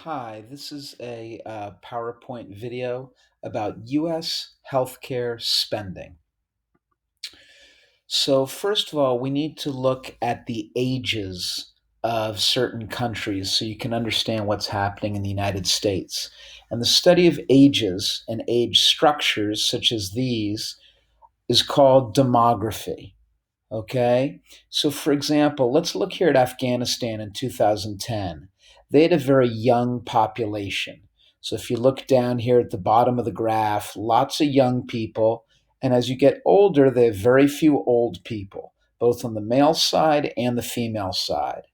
Hi, this is a PowerPoint video about U.S. healthcare spending. So, first of all, we need to look at the ages of certain countries so you can understand what's happening in the United States. And the study of ages and age structures, such as these, is called demography. Okay. So, for example, let's look here at Afghanistan in 2010. They had a very young population. So, if you look down here at the bottom of the graph, lots of young people. And as you get older, they have very few old people, both on the male side and the female side.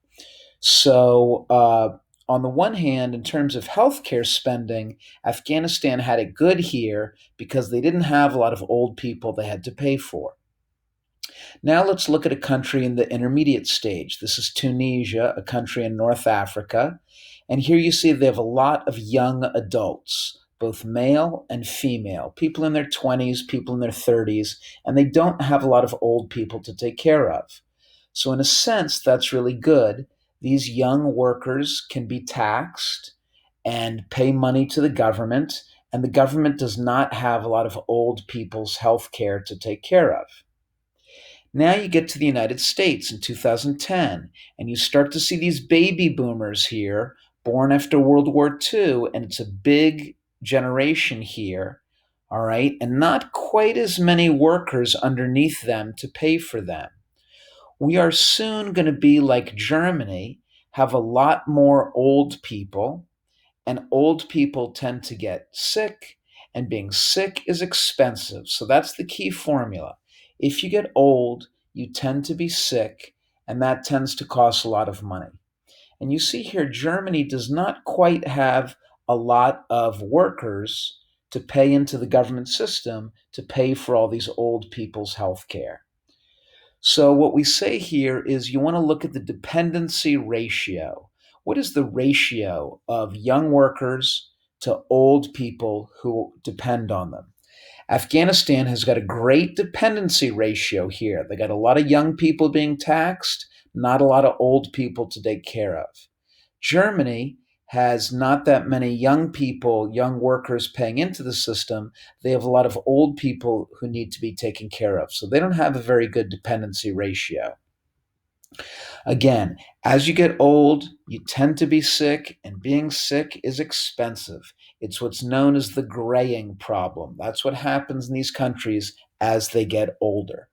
So, on the one hand, in terms of healthcare spending, Afghanistan had it good here because they didn't have a lot of old people they had to pay for. Now let's look at a country in the intermediate stage. This is Tunisia, a country in North Africa. And here you see they have a lot of young adults, both male and female, people in their 20s, people in their 30s, and they don't have a lot of old people to take care of. So, in a sense, that's really good. These young workers can be taxed and pay money to the government, and the government does not have a lot of old people's health care to take care of. Now you get to the United States in 2010, and you start to see these baby boomers here, born after World War II, and it's a big generation here, all right, and not quite as many workers underneath them to pay for them. We are soon going to be like Germany, have a lot more old people, and old people tend to get sick, and being sick is expensive. So that's the key formula. If you get old, you tend to be sick, and that tends to cost a lot of money. And you see here, Germany does not quite have a lot of workers to pay into the government system to pay for all these old people's health care. So, what we say here is you want to look at the dependency ratio. What is the ratio of young workers to old people who depend on them? Afghanistan has got a great dependency ratio here. They got a lot of young people being taxed, not a lot of old people to take care of. Germany has not that many young people, young workers paying into the system. They have a lot of old people who need to be taken care of. So they don't have a very good dependency ratio. Again, as you get old, you tend to be sick, and being sick is expensive. It's what's known as the graying problem. That's what happens in these countries as they get older.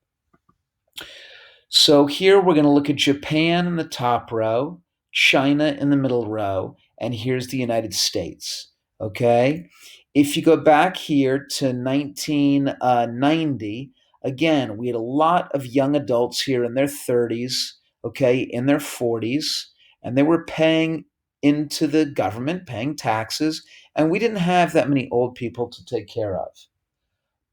So here we're going to look at Japan in the top row, China in the middle row, and here's the United States. Okay? If you go back here to 1990, again, we had a lot of young adults here in their 30s, okay, in their 40s, and they were paying into the government, paying taxes, and we didn't have that many old people to take care of.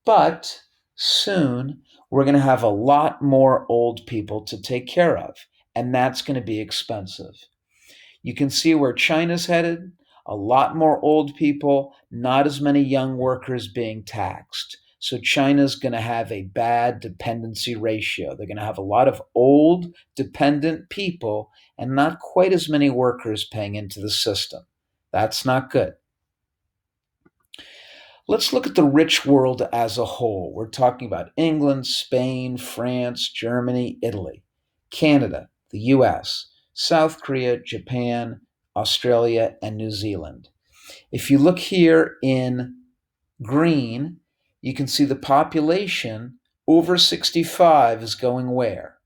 But soon we're going to have a lot more old people to take care of, and that's going to be expensive. You can see where China's headed, a lot more old people, not as many young workers being taxed. So China's going to have a bad dependency ratio. They're going to have a lot of old, dependent people and not quite as many workers paying into the system. That's not good. Let's look at the rich world as a whole. We're talking about England, Spain, France, Germany, Italy, Canada, the US, South Korea, Japan, Australia, and New Zealand. If you look here in green, you can see the population over 65 is going where?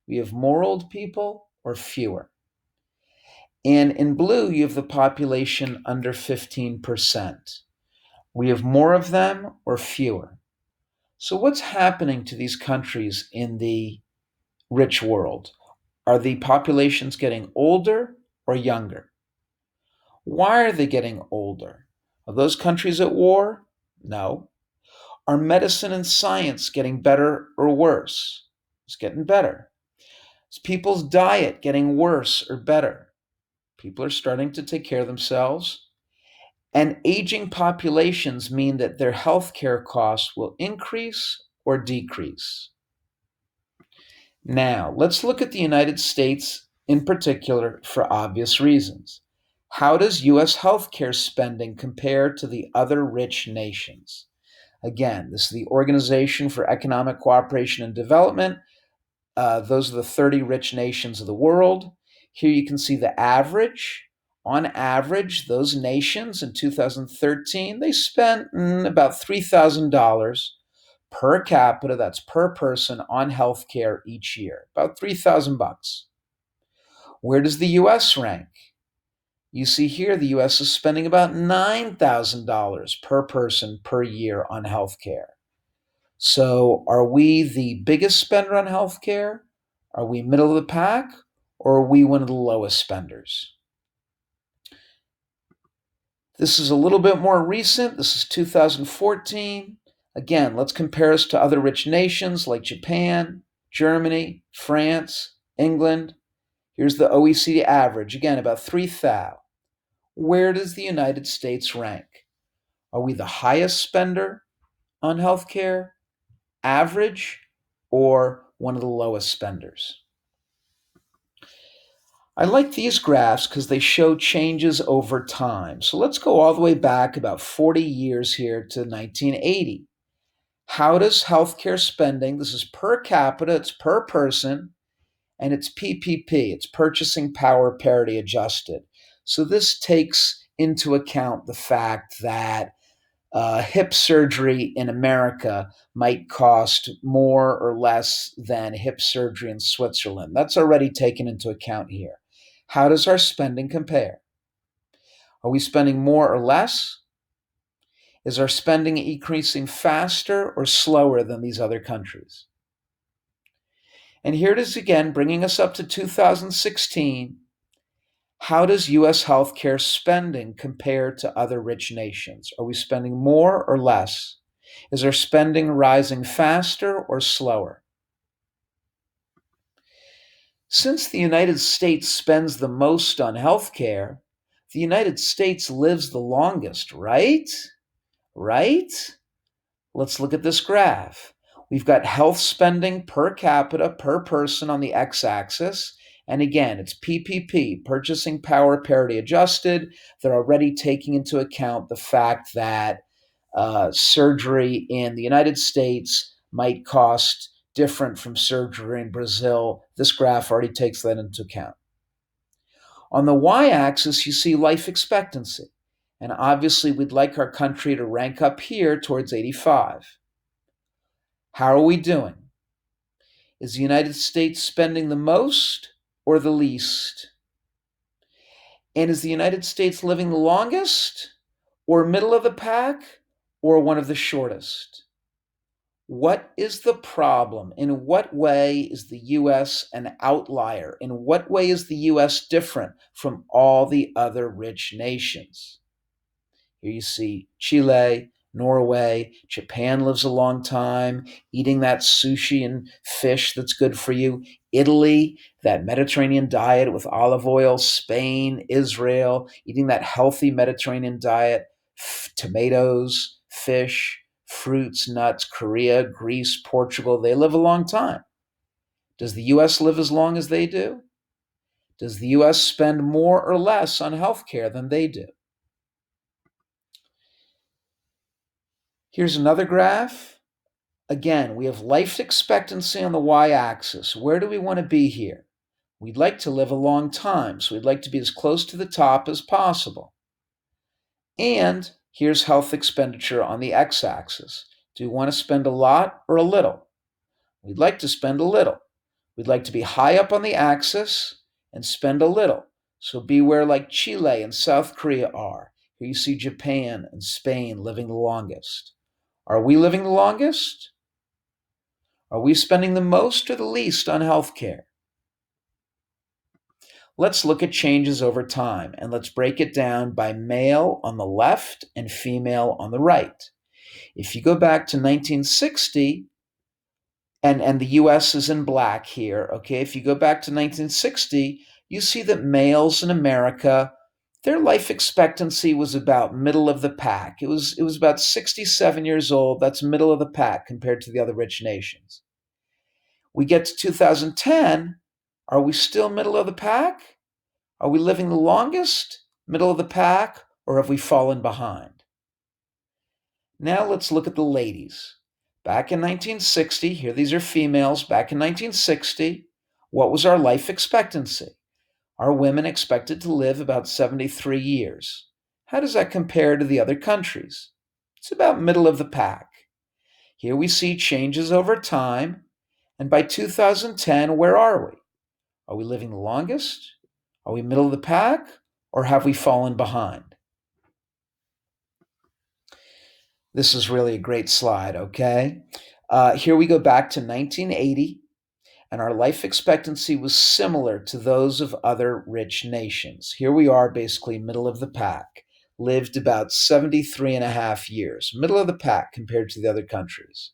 We have more old people or fewer. And in blue, you have the population under 15%. We have more of them or fewer. So, what's happening to these countries in the rich world? Are the populations getting older or younger? Why are they getting older? Are those countries at war? No. Are medicine and science getting better or worse? It's getting better. Is people's diet getting worse or better? People are starting to take care of themselves. And aging populations mean that their healthcare costs will increase or decrease. Now, let's look at the United States in particular for obvious reasons. How does U.S. healthcare spending compare to the other rich nations? Again, this is the Organization for Economic Cooperation and Development. Those are the 30 rich nations of the world. Here you can see the average. On average, those nations in 2013, they spent about $3,000 per capita, that's per person, on healthcare each year, about 3,000 bucks. Where does the US rank? You see here the US is spending about $9,000 per person per year on healthcare. So, are we the biggest spender on healthcare? Are we middle of the pack? Or are we one of the lowest spenders? This is a little bit more recent. This is 2014. Again, let's compare us to other rich nations like Japan, Germany, France, England. Here's the OECD average, again, about 3,000. Where does the United States rank? Are we the highest spender on healthcare, average, or one of the lowest spenders? I like these graphs because they show changes over time. So let's go all the way back about 40 years here to 1980. How does healthcare spending, this is per capita, it's per person, and it's PPP, it's purchasing power parity adjusted. So this takes into account the fact that hip surgery in America might cost more or less than hip surgery in Switzerland. That's already taken into account here. How does our spending compare? Are we spending more or less? Is our spending increasing faster or slower than these other countries? And here it is again, bringing us up to 2016. How does US healthcare spending compare to other rich nations? Are we spending more or less? Is our spending rising faster or slower? Since the United States spends the most on healthcare, the United States lives the longest, right? Right? Let's look at this graph. We've got health spending per capita per person on the x-axis. And again, it's PPP, purchasing power parity adjusted. They're already taking into account the fact that surgery in the United States might cost different from surgery in Brazil. This graph already takes that into account. On the y-axis, you see life expectancy. And obviously, we'd like our country to rank up here towards 85. How are we doing? Is the United States spending the most or the least? And is the United States living the longest, or middle of the pack, or one of the shortest? What is the problem? In what way is the US an outlier? In what way is the US different from all the other rich nations? Here you see Chile, Norway, Japan lives a long time, eating that sushi and fish that's good for you. Italy, that Mediterranean diet with olive oil. Spain, Israel, eating that healthy Mediterranean diet, tomatoes, fish, fruits, nuts. Korea, Greece, Portugal, they live a long time. Does the US live as long as they do? Does the US spend more or less on healthcare than they do? Here's another graph. Again, we have life expectancy on the y-axis. Where do we want to be here? We'd like to live a long time, so we'd like to be as close to the top as possible. And here's health expenditure on the x-axis. Do we want to spend a lot or a little? We'd like to spend a little. We'd like to be high up on the axis and spend a little. So be where like Chile and South Korea are. Here you see Japan and Spain living the longest. Are we living the longest? Are we spending the most or the least on healthcare? Let's look at changes over time, and let's break it down by male on the left and female on the right. If you go back to 1960, and the US is in black here, okay? If you go back to 1960, you see that males in America, their life expectancy was about middle of the pack. It was about 67 years old. That's middle of the pack compared to the other rich nations. We get to 2010, are we still middle of the pack? Are we living the longest, middle of the pack, or have we fallen behind? Now let's look at the ladies. Back in 1960, here these are females, back in 1960, what was our life expectancy? Our women expected to live about 73 years. How does that compare to the other countries? It's about middle of the pack. Here we see changes over time, and by 2010, where are we? Are we living the longest? Are we middle of the pack? Or have we fallen behind? This is really a great slide, okay? Here we go back to 1980, and our life expectancy was similar to those of other rich nations. Here we are, basically middle of the pack, lived about 73 and a half years, middle of the pack compared to the other countries.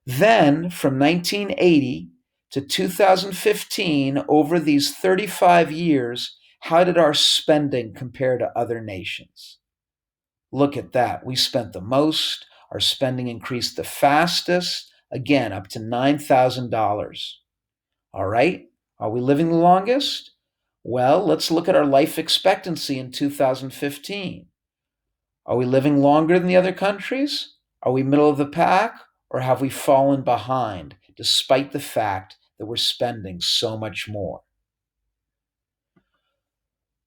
Then, from 1980 to 2015, over these 35 years, how did our spending compare to other nations? Look at that. We spent the most. Our spending increased the fastest, again, up to $9,000. All right. Are we living the longest? Well, let's look at our life expectancy in 2015. Are we living longer than the other countries? Are we middle of the pack? Or have we fallen behind despite the fact that we're spending so much more?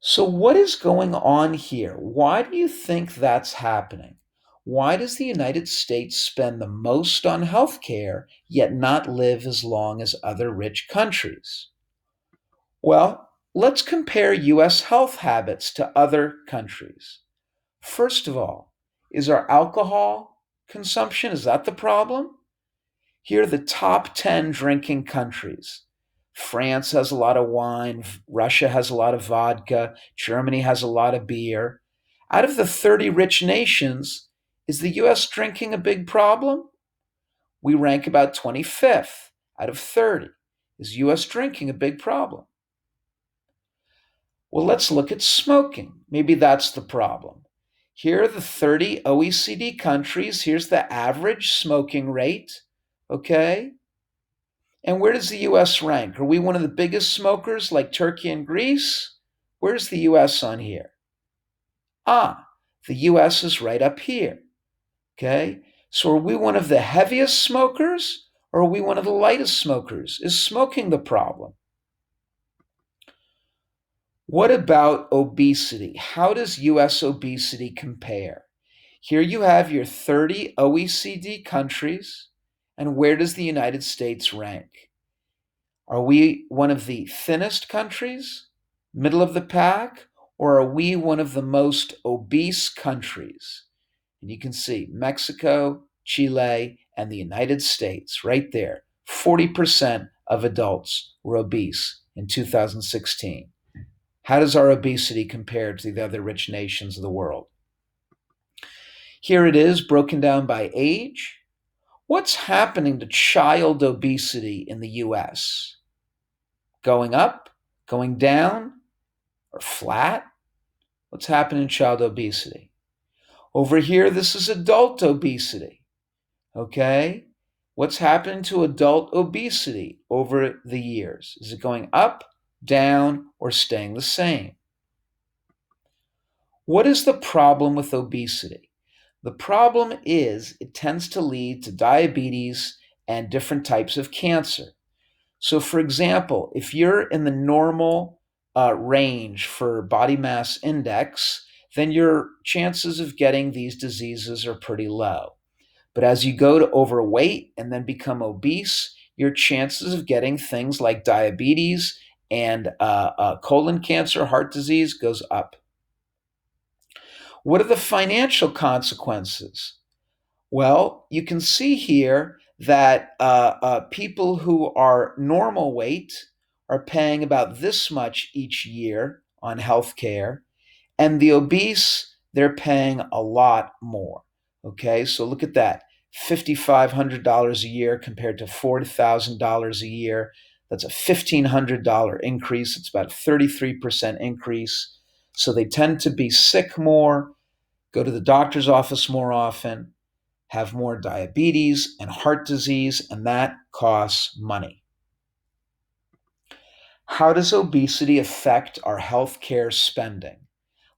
So, what is going on here? Why do you think that's happening? Why does the United States spend the most on healthcare yet not live as long as other rich countries? Well, let's compare US health habits to other countries. First of all, is our alcohol consumption, is that the problem? Here are the top 10 drinking countries. France has a lot of wine, Russia has a lot of vodka, Germany has a lot of beer. Out of the 30 rich nations, is the US drinking a big problem? We rank about 25th out of 30. Is US drinking a big problem? Well, let's look at smoking. Maybe that's the problem. Here are the 30 OECD countries. Here's the average smoking rate. Okay? And where does the US rank? Are we one of the biggest smokers like Turkey and Greece? Where's the US on here? The US is right up here. Okay? So are we one of the heaviest smokers or are we one of the lightest smokers? Is smoking the problem? What about obesity? How does US obesity compare? Here you have your 30 OECD countries, and where does the United States rank? Are we one of the thinnest countries, middle of the pack, or are we one of the most obese countries? And you can see Mexico, Chile, and the United States right there. 40% of adults were obese in 2016. How does our obesity compare to the other rich nations of the world? Here it is, broken down by age. What's happening to child obesity in the US? Going up, going down, or flat? What's happening in child obesity? Over here, this is adult obesity. Okay? What's happening to adult obesity over the years? Is it going up, down, or staying the same? What is the problem with obesity? The problem is it tends to lead to diabetes and different types of cancer. So, for example, if you're in the normal range for body mass index, then your chances of getting these diseases are pretty low. But as you go to overweight and then become obese, your chances of getting things like diabetes and colon cancer, heart disease goes up. What are the financial consequences? Well, you can see here that people who are normal weight are paying about this much each year on health care, and the obese, they're paying a lot more. Okay, so look at that, $5,500 a year compared to $4,000 a year. That's a $1,500 increase. It's about a 33% increase. So they tend to be sick more, go to the doctor's office more often, have more diabetes and heart disease, and that costs money. How does obesity affect our healthcare spending?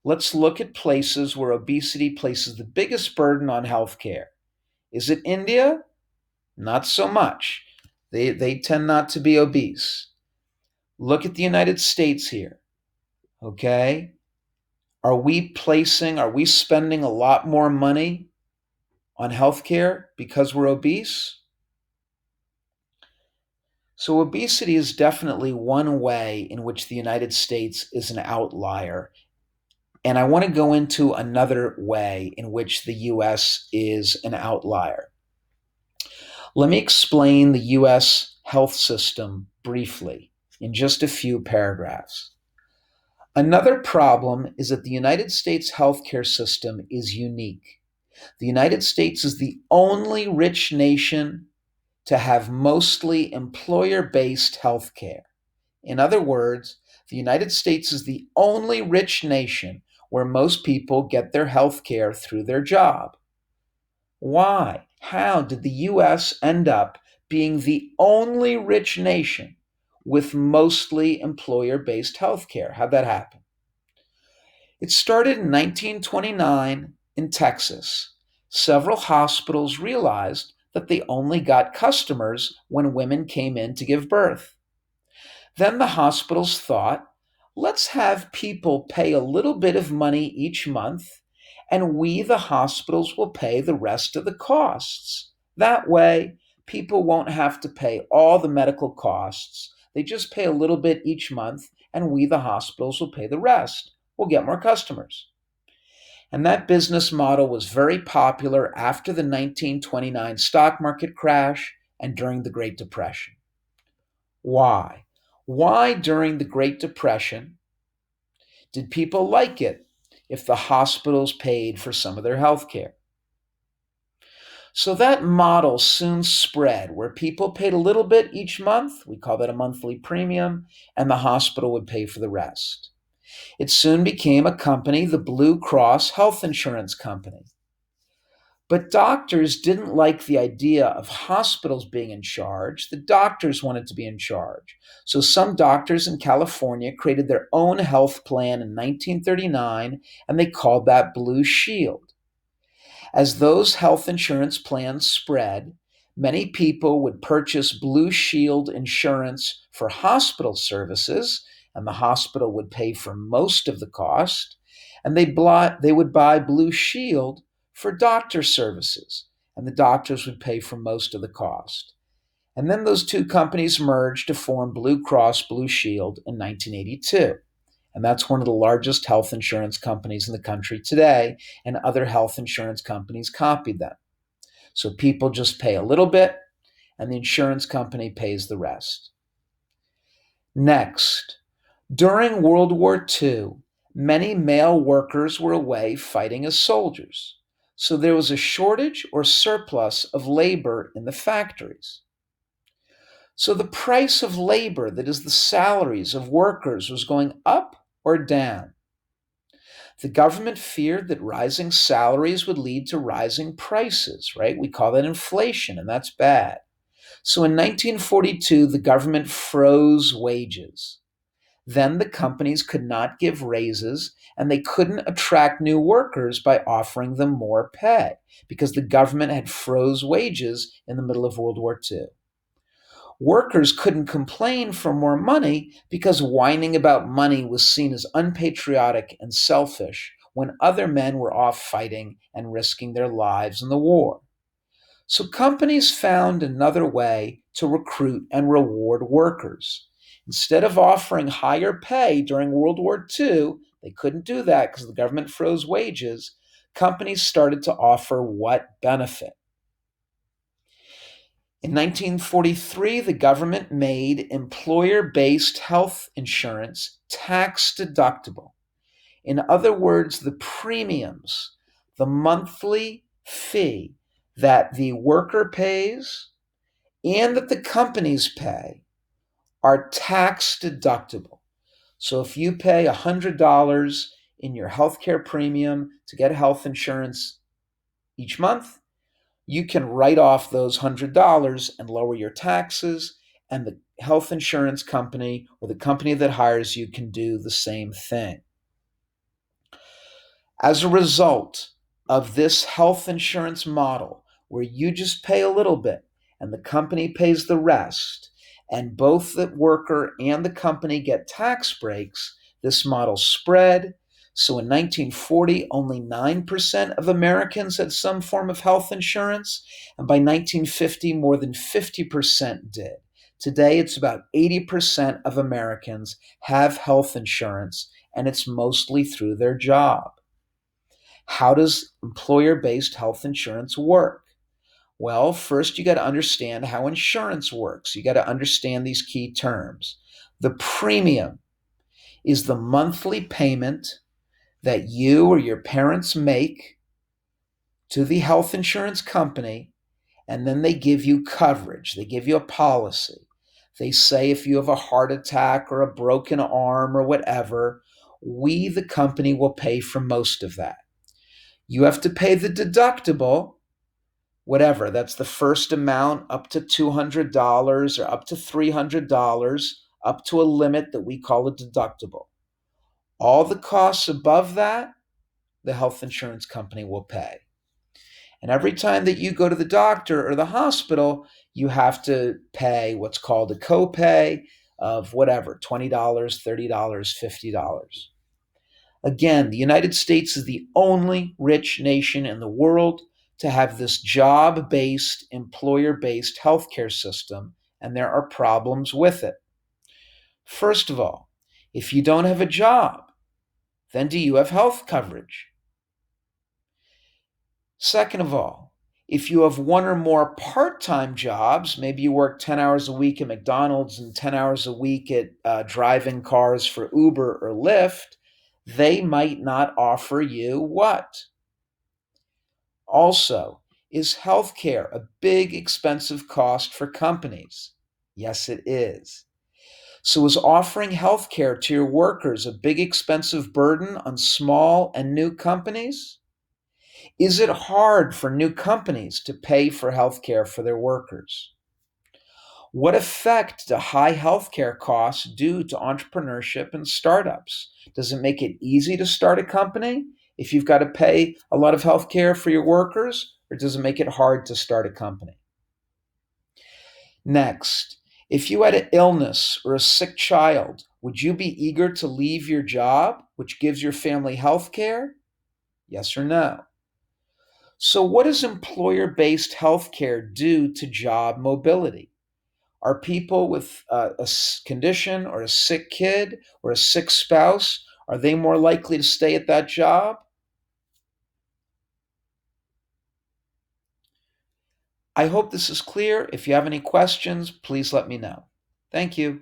Let's look at places where obesity places the biggest burden on healthcare. Is it India? Not so much. They tend not to be obese. Look at the United States here. Okay? Are we spending a lot more money on healthcare because we're obese? So, obesity is definitely one way in which the United States is an outlier. And I want to go into another way in which the US is an outlier. Let me explain the US health system briefly in just a few paragraphs. Another problem is that the United States healthcare system is unique. The United States is the only rich nation to have mostly employer-based healthcare. In other words, the United States is the only rich nation where most people get their health care through their job. Why? How did the US end up being the only rich nation with mostly employer based health care? How'd that happen? It started in 1929 in Texas. Several hospitals realized that they only got customers when women came in to give birth. Then the hospitals thought, let's have people pay a little bit of money each month, and we, the hospitals, will pay the rest of the costs. That way, people won't have to pay all the medical costs. They just pay a little bit each month, and we, the hospitals, will pay the rest. We'll get more customers. And that business model was very popular after the 1929 stock market crash and during the Great Depression. Why? Why during the Great Depression did people like it if the hospitals paid for some of their health care? So that model soon spread where people paid a little bit each month, we call that a monthly premium, and the hospital would pay for the rest. It soon became a company, the Blue Cross Health Insurance Company. But doctors didn't like the idea of hospitals being in charge. The doctors wanted to be in charge. So some doctors in California created their own health plan in 1939, and they called that Blue Shield. As those health insurance plans spread, many people would purchase Blue Shield insurance for hospital services, and the hospital would pay for most of the cost, and they would buy Blue Shield for doctor services, and the doctors would pay for most of the cost. And then those two companies merged to form Blue Cross Blue Shield in 1982. And that's one of the largest health insurance companies in the country today, and other health insurance companies copied them. So people just pay a little bit, and the insurance company pays the rest. Next, during World War II, many male workers were away fighting as soldiers. So there was a shortage or surplus of labor in the factories. So the price of labor, that is the salaries of workers, was going up or down. The government feared that rising salaries would lead to rising prices, right? We call that inflation, and that's bad. So in 1942, the government froze wages. Then the companies could not give raises, and they couldn't attract new workers by offering them more pay because the government had froze wages in the middle of World War II. Workers couldn't complain for more money because whining about money was seen as unpatriotic and selfish when other men were off fighting and risking their lives in the war. So companies found another way to recruit and reward workers. Instead of offering higher pay during World War II, they couldn't do that because the government froze wages. Companies started to offer what benefit? In 1943, the government made employer-based health insurance tax deductible. In other words, the premiums, the monthly fee that the worker pays and that the companies pay are tax deductible. So if you pay $100 in your healthcare premium to get health insurance each month, you can write off those $100 and lower your taxes, and the health insurance company or the company that hires you can do the same thing. As a result of this health insurance model, where you just pay a little bit and the company pays the rest, and both the worker and the company get tax breaks, this model spread. So in 1940, only 9% of Americans had some form of health insurance, and by 1950, more than 50% did. Today, it's about 80% of Americans have health insurance, and it's mostly through their job. How does employer based health insurance work? Well, first, you got to understand how insurance works. You got to understand these key terms. The premium is the monthly payment that you or your parents make to the health insurance company, and then they give you coverage. They give you a policy. They say if you have a heart attack or a broken arm or whatever, we, the company, will pay for most of that. You have to pay the deductible, whatever. That's the first amount up to $200 or up to $300, up to a limit that we call a deductible. All the costs above that, the health insurance company will pay. And every time that you go to the doctor or the hospital, you have to pay what's called a copay of whatever, $20, $30, $50. Again, the United States is the only rich nation in the world to have this job based, employer based healthcare system, and there are problems with it. First of all, if you don't have a job, then do you have health coverage? Second of all, if you have one or more part time jobs, maybe you work 10 hours a week at McDonald's and 10 hours a week at driving cars for Uber or Lyft, they might not offer you what? Also, is healthcare a big, expensive cost for companies? Yes, it is. So, is offering healthcare to your workers a big, expensive burden on small and new companies? Is it hard for new companies to pay for healthcare for their workers? What effect do high healthcare costs do to entrepreneurship and startups? Does it make it easy to start a company if you've got to pay a lot of healthcare for your workers, or does it make it hard to start a company? Next, if you had an illness or a sick child, would you be eager to leave your job, which gives your family healthcare? Yes or no? So, what does employer based healthcare do to job mobility? Are people with condition or a sick kid or a sick spouse, are they more likely to stay at that job? I hope this is clear. If you have any questions, please let me know. Thank you.